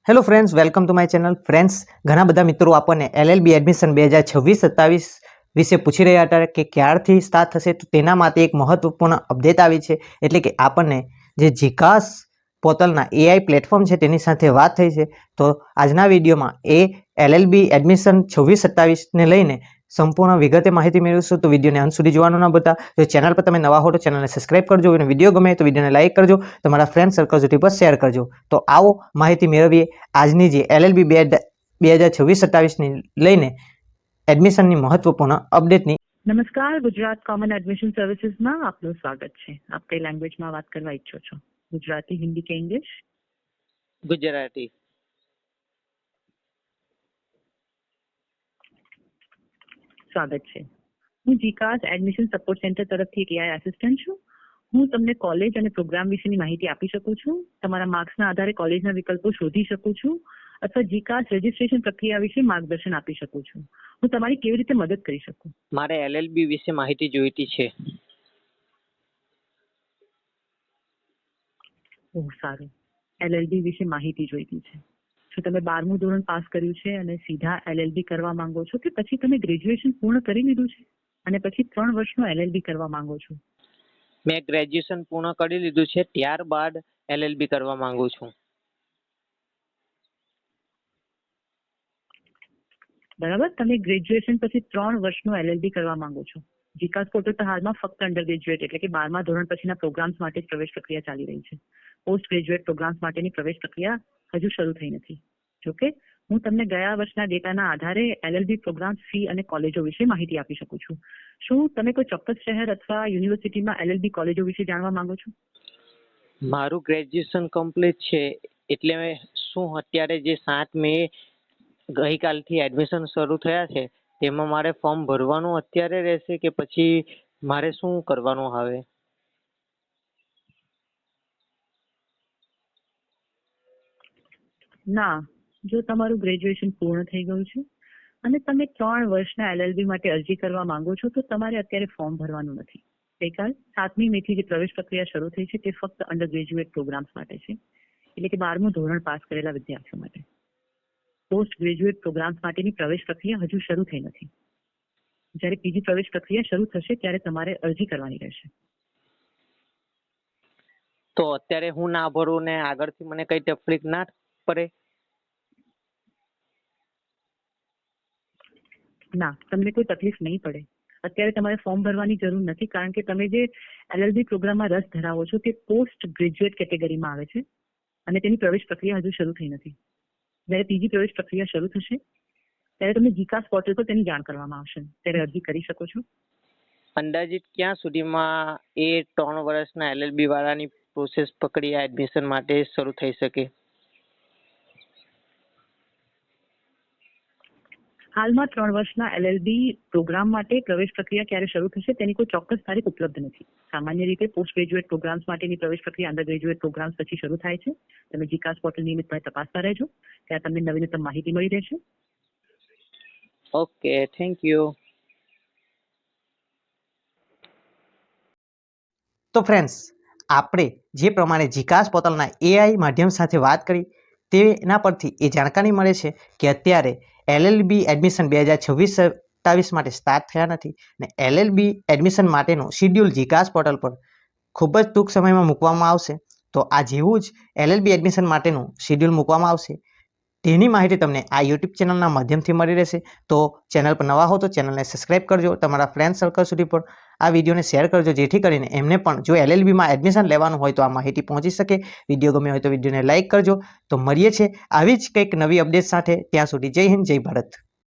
Hello friends, welcome to my channel. Friends, ઘણા બધા મિત્રો આપણને LLB એડમિશન 2026-27 વિશે પૂછી રહ્યા હતા કે ક્યારથી સ્ટાર્ટ થશે. તો તેના માટે એક મહત્વપૂર્ણ અપડેટ આવી છે, એટલે કે આપણને જે જીકાસ પોર્ટલના AI પ્લેટફોર્મ છે તેની સાથે વાત થઈ છે. તો આજના વિડીયોમાં LLB એડમિશન 26-27ને લઈને સંપૂર્ણ વિગતે માહિતી મેળવીશું. તો વિડીયોને અંત સુધી જોવાનું ના ભૂલતા. જો ચેનલ પર તમે નવા હો તો ચેનલને સબસ્ક્રાઇબ કરજો અને વિડીયો ગમે તો વિડીયોને લાઇક કરજો, તમારા ફ્રેન્ડ સર્કલ સુધી પર શેર કરજો. તો આવો માહિતી મેળવીએ આજની જે LLB 2026-27ની લઈને એડમિશનની મહત્વપૂર્ણ અપડેટની. નમસ્કાર, ગુજરાત કોમન એડમિશન સર્વિસીસમાં આપનું સ્વાગત છે. આપ કઈ લેંગ્વેજમાં વાત કરવા ઈચ્છો છો? ગુજરાતી, હિન્દી કે ઇંગ્લિશ? ગુજરાતી. સ્વાગત છે. હું જીકાસ એડમિશન સપોર્ટ સેન્ટર તરફથી એક AI આસિસ્ટન્ટ છું. હું તમને કોલેજ અને પ્રોગ્રામ વિશેની માહિતી આપી શકું છું, તમારા માર્ક્સના આધારે કોલેજના વિકલ્પો શોધી શકું છું અથવા જીકાસ રજિસ્ટ્રેશન પ્રક્રિયા વિશે માર્ગદર્શન આપી શકું છું. હું તમારી કેવી રીતે મદદ કરી શકું? મારે LLB વિશે માહિતી જોઈતી છે. ઓહ, સારું. LLB વિશે માહિતી જોઈતી છે. શું તમે 12મું ધોરણ પાસ કર્યું છે અને સીધા LLB કરવા માંગો છો કે પછી તમે ગ્રેજ્યુએશન પૂર્ણ કરી લીધું છે અને પછી 3 વર્ષનો LLB કરવા માંગો છો? મેં ગ્રેજ્યુએશન પૂર્ણ કરી લીધું છે, ત્યારબાદ LLB કરવા માંગુ છું. બરાબર, તમે ગ્રેજ્યુએશન પછી 3 વર્ષનો LLB કરવા માંગો છો. જીકાસ પોર્ટલ પર હાલમાં ફક્ત અંડર ગ્રેજ્યુએટ એટલે કે 12મા ધોરણ પછીના પ્રોગ્રામ્સ માટે જ પ્રવેશ પ્રક્રિયા ચાલી રહી છે. પોસ્ટ ગ્રેજ્યુએટ પ્રોગ્રામ્સ માટેની પ્રવેશ પ્રક્રિયા હજુ શરૂ થઈ નથી. જોકે હું તમને ગયા વર્ષના ડેટાના આધારે LLB પ્રોગ્રામ્સ, ફી અને કોલેજો વિશે માહિતી આપી શકું છું. શું તમે કોઈ ચોક્કસ શહેર અથવા યુનિવર્સિટીમાં LLB કોલેજો વિશે જાણવા માંગો છો? મારું ગ્રેજ્યુએશન કમ્પ્લીટ છે, એટલે શું અત્યારે જે 7 મે ગઈકાલથી એડમિશન શરૂ થયા છે તેમાં મારે ફોર્મ ભરવાનું અત્યારે રહેશે કે પછી મારે શું કરવાનું આવે? ના, જો તમારું ગ્રેજ્યુએશન પૂર્ણ થઈ ગયું છે અને તમે 3 વર્ષના LLB માટે અરજી કરવા માંગો છો તો તમારે અત્યારે ફોર્મ ભરવાનું નથી. ગઈકાલ 7મી મેથી જે પ્રવેશ પ્રક્રિયા શરૂ થઈ છે તે ફક્ત અંડર ગ્રેજ્યુએટ પ્રોગ્રામ્સ માટે છે, એટલે કે 12મું ધોરણ પાસ કરેલા વિદ્યાર્થીઓ માટે. પોસ્ટ ગ્રેજ્યુએટ પ્રોગ્રામ્સ માટેની પ્રવેશ પ્રક્રિયા હજુ શરૂ થઈ નથી. જ્યારે બીજી પ્રવેશ પ્રક્રિયા શરૂ થશે ત્યારે તમારે અરજી કરવાની રહેશે. તો અત્યારે હું ના ભરું ને આગળથી મને કઈ તકલીફ ના પડે? ના, તમને કોઈ તકલીફ નહીં પડે. અત્યારે તમારે ફોર્મ ભરવાની જરૂર નથી, કારણ કે તમે જે LLB પ્રોગ્રામમાં રસ ધરાવો છો તે પોસ્ટ ગ્રેજ્યુએટ કેટેગરીમાં આવે છે અને તેની પ્રવેશ પ્રક્રિયા હજુ શરૂ થઈ નથી. જ્યારે ત્રીજી પ્રવેશ પ્રક્રિયા શરૂ થશે ત્યારે તમને જીકાસ પોર્ટલ પર તેની જાણ કરવામાં આવશે, ત્યારે અરજી કરી શકો છો. અંદાજિત ક્યાં સુધીમાં એ 3 વર્ષના LLB વાળાની પ્રોસેસ પ્રક્રિયા એડમિશન માટે શરૂ થઈ શકે? હાલમાં 3 વર્ષના LLB પ્રોગ્રામ માટે પ્રવેશ પ્રક્રિયા ક્યારે શરૂ થશે તેની કોઈ ચોક્કસ તારીખ ઉપલબ્ધ નથી. સામાન્ય રીતે પોસ્ટ ગ્રેજ્યુએટ પ્રોગ્રામ્સ માટેની પ્રવેશ પ્રક્રિયા અંડર ગ્રેજ્યુએટ પ્રોગ્રામ્સ પછી શરૂ થાય છે. તમે જીકાસ પોર્ટલ નિયમિતપણે તપાસતા રહેજો, ત્યાં તમને નવીનતમ માહિતી મળી રહેશે. Okay, thank you. તો ફ્રેન્ડ્સ, આપણે જે પ્રમાણે જીકાસ પોર્ટલના AI માધ્યમ સાથે વાત કરી તેના પરથી એ જાણકારી મળે છે કે અત્યારે LLB એડમિશન 2026-27 માટે સ્ટાર્ટ થયા નથી ને LLB એડમિશન માટેનું શિડ્યુલ જીકાસ પોર્ટલ પર ખૂબ જ ટૂંક સમયમાં મૂકવામાં આવશે. તો આ જેવું જ LLB એડમિશન માટેનું શિડ્યુલ મૂકવામાં આવશે તેની માહિતી તમને આ યુટ્યુબ ચેનલના માધ્યમથી મળી રહેશે. તો ચેનલ પર નવા હો તો ચેનલને સબસ્ક્રાઇબ કરજો, તમારા ફ્રેન્ડ સર્કલ સુધી પણ આ વિડીયોને શેર કરજો, જેથી કરીને એમને પણ જો LLBમાં એડમિશન લેવાનું હોય તો આ માહિતી પહોંચી શકે. વિડીયો ગમે હોય તો વિડીયોને લાઇક કરજો. તો મળીએ છીએ આવી જ કંઈક નવી અપડેટ સાથે. ત્યાં સુધી જય હિન્દ, જય ભારત.